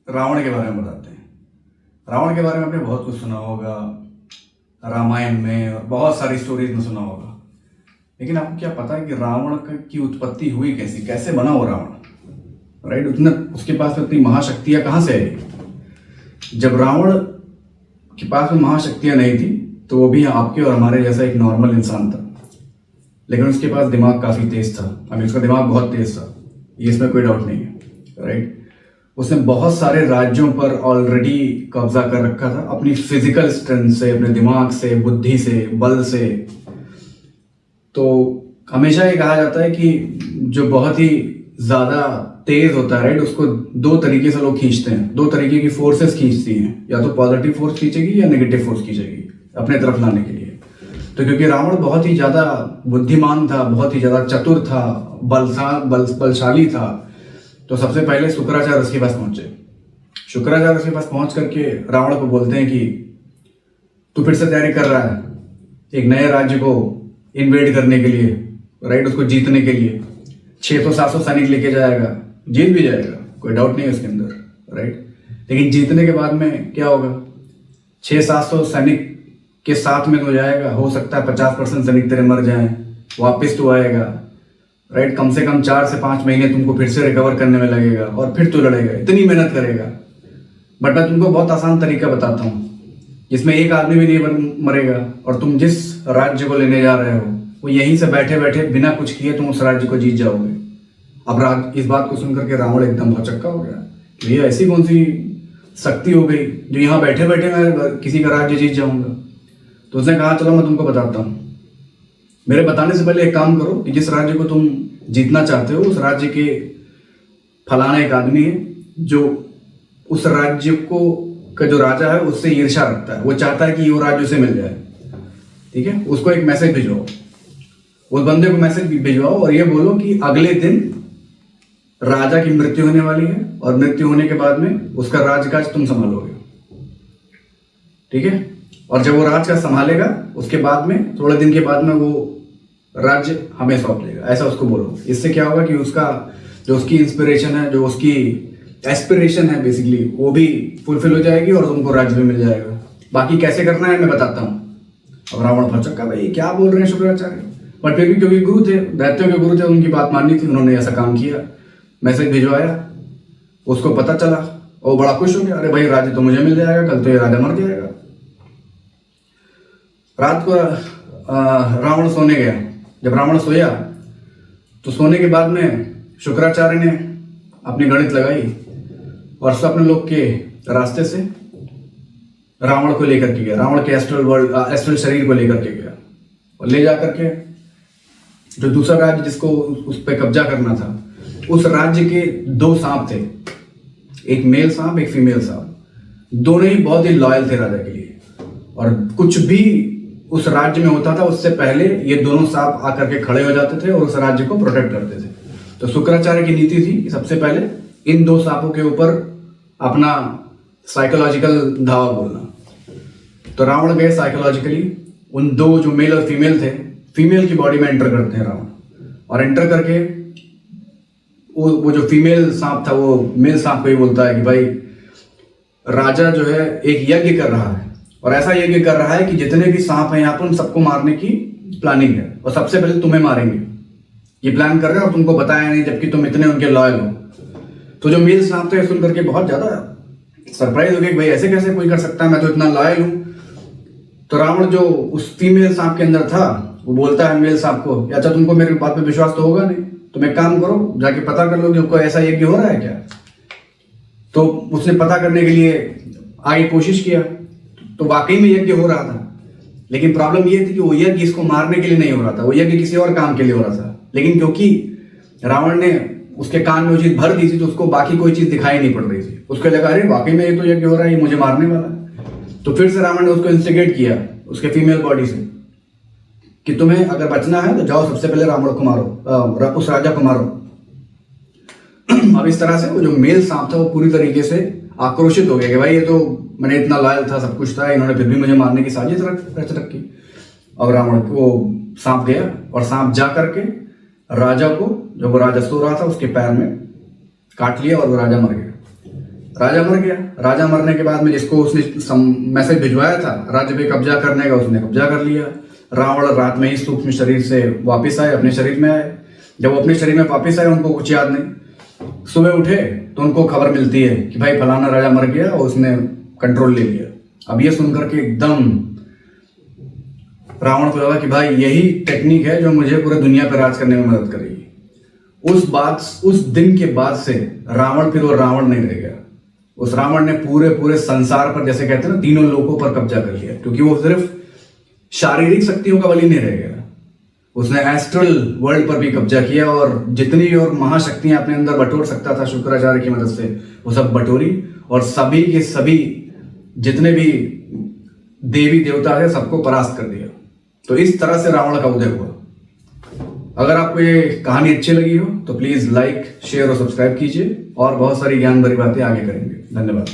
रावण के बारे में बताते हैं। रावण के बारे में आपने बहुत कुछ सुना होगा, रामायण में और बहुत सारी स्टोरीज में सुना होगा। लेकिन आपको क्या पता है कि रावण की उत्पत्ति हुई कैसी, कैसे बना वो रावण? राइट, उतना उसके पास में इतनी महाशक्तियां कहाँ से आई? जब रावण के पास में महाशक्तियां नहीं थी तो वो भी आपके और हमारे जैसा एक नॉर्मल इंसान था, लेकिन उसके पास दिमाग काफी तेज था। अभी उसका दिमाग बहुत तेज था, ये इसमें कोई डाउट नहीं है। राइट, उसने बहुत सारे राज्यों पर ऑलरेडी कब्जा कर रखा था अपनी फिजिकल स्ट्रेंथ से, अपने दिमाग से, बुद्धि से, बल से। तो हमेशा ये कहा जाता है कि जो बहुत ही ज्यादा तेज होता है, राइट, उसको दो तरीके से लोग खींचते हैं, दो तरीके की फोर्सेस खींचती हैं, या तो पॉजिटिव फोर्स खींचेगी या नेगेटिव फोर्स खींचेगी अपने तरफ लाने के लिए। तो क्योंकि रावण बहुत ही ज्यादा बुद्धिमान था, बहुत ही ज्यादा चतुर था, बलशाली था, तो सबसे पहले शुक्राचार्य उसके पास पहुंचे। शुक्राचार्य उसके पास पहुंच करके रावण को बोलते हैं कि तू फिर से तैयारी कर रहा है एक नए राज्य को इन्वेड करने के लिए, राइट, उसको जीतने के लिए 600-700 सैनिक लेके जाएगा, जीत भी जाएगा, कोई डाउट नहीं है उसके अंदर, राइट। लेकिन जीतने के बाद में क्या होगा? 600-700 सैनिक के साथ में तो जाएगा, हो सकता है 50% सैनिक तेरे मर जाएं, वापस तो आएगा, राइट। कम से कम 4 से 5 महीने तुमको फिर से रिकवर करने में लगेगा और फिर तू लड़ेगा, इतनी मेहनत करेगा। बट मैं तुमको बहुत आसान तरीका बताता हूँ जिसमें एक आदमी भी नहीं मरेगा, और तुम जिस राज्य को लेने जा रहे हो वो यहीं से बैठे बैठे बिना कुछ किए तुम उस राज्य को जीत जाओगे। अब इस बात को सुनकर के रावण एकदम भौचक्का हो गया। ये ऐसी कौन सी शक्ति हो गई जो यहाँ बैठे बैठे मैं किसी का राज्य जीत जाऊंगा? तो उसने कहा चलो मैं तुमको बताता हूँ। मेरे बताने से पहले एक काम करो कि जिस राज्य को तुम जीतना चाहते हो उस राज्य के फलाना एक आदमी है जो उस राज्य को का जो राजा है उससे ईर्ष्या रखता है, वो चाहता है कि वो राज्य उसे मिल जाए। ठीक है, उसको एक मैसेज भिजवाओ, उस बंदे को मैसेज भिजवाओ और ये बोलो कि अगले दिन राजा की मृत्यु होने वाली है और मृत्यु होने के बाद में उसका राजकाज तुम संभालोगे। ठीक है, और जब वो राज का संभालेगा उसके बाद में थोड़े दिन के बाद में वो राज्य हमें सौंप देगा, ऐसा उसको बोलो। इससे क्या होगा कि उसका जो उसकी इंस्पिरेशन है, जो उसकी एस्पिरेशन है बेसिकली, वो भी फुलफिल हो जाएगी और तुमको राज्य भी मिल जाएगा। बाकी कैसे करना है मैं बताता हूँ। अब रावण भौचक्का, भाई क्या बोल रहे हैं शुक्राचार्य? बट फिर भी क्योंकि गुरु थे, दैत्यों के गुरु थे, उनकी बात माननी थी, उन्होंने ऐसा काम किया, मैसेज भिजवाया, उसको पता चला और बड़ा खुश हो गया, अरे भाई राज्य तो मुझे मिल जाएगा, कल तो ये राजा मर जाएगा। रात को रावण सोने गया। जब रावण सोया तो सोने के बाद में शुक्राचार्य ने अपनी गणित लगाई और स्वप्न लोक के रास्ते से रावण को लेकर के गया, रावण के एस्ट्रल शरीर को लेकर के गया और ले जाकर के जो दूसरा राज्य जिसको उस पर कब्जा करना था, उस राज्य के 2 सांप थे, एक मेल सांप एक फीमेल सांप, दोनों ही बहुत ही लॉयल थे राजा के लिए, और कुछ भी उस राज्य में होता था उससे पहले ये दोनों सांप आकर के खड़े हो जाते थे और उस राज्य को प्रोटेक्ट करते थे। तो शुक्राचार्य की नीति थी कि सबसे पहले इन 2 सांपों के ऊपर अपना साइकोलॉजिकल धावा बोलना। तो रावण गए साइकोलॉजिकली, उन 2 जो मेल और फीमेल थे, फीमेल की बॉडी में एंटर करते हैं रावण, और एंटर करके वो जो फीमेल सांप था वो मेल सांप को ही बोलता है कि भाई राजा जो है एक यज्ञ कर रहा है, और ऐसा यज्ञ कर रहा है कि जितने भी सांप हैं यहाँ पर उन सबको मारने की प्लानिंग है, और सबसे पहले तुम्हें मारेंगे, ये प्लान कर रहे हैं और तुमको बताया नहीं, जबकि तुम इतने उनके लॉयल हो। तो जो मेल सांप थे सुन करके बहुत ज्यादा सरप्राइज हो गए, भाई ऐसे कैसे कोई कर सकता है, मैं तो इतना लॉयल हूं। तो रावण जो उस फीमेल सांप के अंदर था वो बोलता है मेल सांप को, अच्छा तुमको मेरे बात पे विश्वास तो होगा नहीं, तुम एक काम करो जाके पता कर लो कि उनको ऐसा यज्ञ हो रहा है क्या। तो उसने पता करने के लिए आगे कोशिश किया, तो वाकई में यज्ञ हो रहा था, लेकिन प्रॉब्लम ये थी कि वो यज्ञ इसको मारने के लिए नहीं हो रहा था, वो यज्ञ किसी और काम के लिए हो रहा था। लेकिन क्योंकि रावण ने उसके कान में वो चीज भर दी थी तो उसको बाकी कोई चीज दिखाई नहीं पड़ रही थी, उसको लगा अरे वाकई में ये तो यज्ञ हो रहा है, ये मुझे मारने वाला है। तो फिर से रावण ने उसको इंस्टिगेट किया उसके फीमेल बॉडी से कि तुम्हें अगर बचना है तो जाओ सबसे पहले रावण को मारो, उस राजा को मारो। अब इस तरह से वो जो मेल सांप था वो पूरी तरीके से आक्रोशित हो गया कि भाई ये तो मैंने इतना लॉयल था, सब कुछ था, इन्होंने फिर भी मुझे मारने की साजिश रच रखी। और रावण को सांप गया और सांप जा करके राजा को, जब वो राजा सो रहा था, उसके पैर में काट लिया और वो राजा मर गया। राजा मर गया। राजा मरने के बाद में जिसको उसने मैसेज भिजवाया था राज्य पे कब्जा करने का, उसने कब्जा कर लिया। रावण रात में ही सूक्ष्म शरीर से वापस आए, अपने शरीर में आए। जब वो अपने शरीर में वापस आए उनको कुछ याद नहीं। सुबह उठे तो उनको खबर मिलती है कि भाई फलाना राजा मर गया और उसने कंट्रोल ले लिया। अब ये सुनकर के एकदम रावण को लगा कि भाई यही टेक्निक है जो मुझे पूरे दुनिया पर राज करने में मदद करेगी। उस दिन के बाद से रावण फिर वो रावण नहीं रह गया। उस रावण ने पूरे संसार पर, जैसे कहते हैं ना, तीनों लोकों पर कब्जा कर लिया, क्योंकि वो सिर्फ शारीरिक शक्तियों का बलि नहीं रह गया, उसने एस्ट्रल वर्ल्ड पर भी कब्जा किया और जितनी भी और महाशक्तियां अपने अंदर बटोर सकता था शुक्राचार्य की मदद से, वो सब बटोरी और सभी के सभी जितने भी देवी देवता थे सबको परास्त कर दिया। तो इस तरह से रावण का उदय हुआ। अगर आपको ये कहानी अच्छी लगी हो तो प्लीज लाइक, शेयर और सब्सक्राइब कीजिए और बहुत सारी ज्ञान भरी बातें आगे करेंगे। धन्यवाद।